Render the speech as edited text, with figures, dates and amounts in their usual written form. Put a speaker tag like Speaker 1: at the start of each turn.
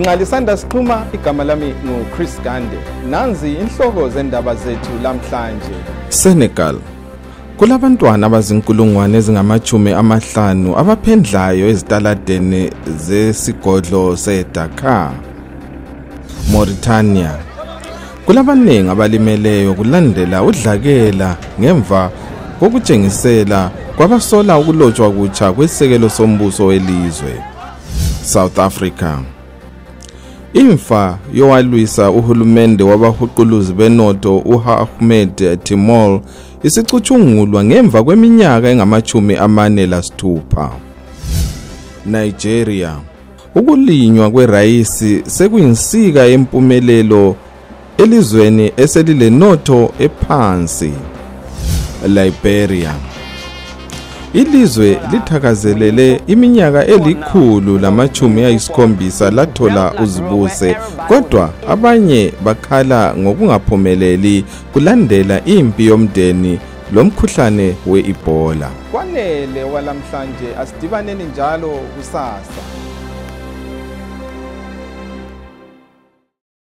Speaker 1: Ngalisanda sikhuluma igama lami nguChris Gande. Nanzi inhloko zendaba zethu lamhlanje.
Speaker 2: Senegal. Kulabantwana abazinkulungwane ezingama-50 abaphendlayo ezitaladeni zesigodlo seDakar. Mauritania. Kulabaningi abalimeleyo kulandela udlakela ngemva kokutshengisela kwabasola ukulotshwa kutsha kwesekelo sombuso welizwe. South Africa. Imfa yowalwisa uhulumende wabahuquluzi benotho uAhmed Timol isicutshungulwa ngemva kweminyaka engama-46. Nigeria. Ukulinywa kwerayisi sekuyinsika yempumelelo elizweni eselile notho ephansi. Liberia. Ilizwe lithakazelele iminyaka eli-170 lathola uzibuse, kodwa abanye bakhala ngokungaphumeleli kulandela impi yomndeni lomkhuhlane we-Ebola.
Speaker 1: Kwanele walamhlanje asidibaneni njalo kusasa.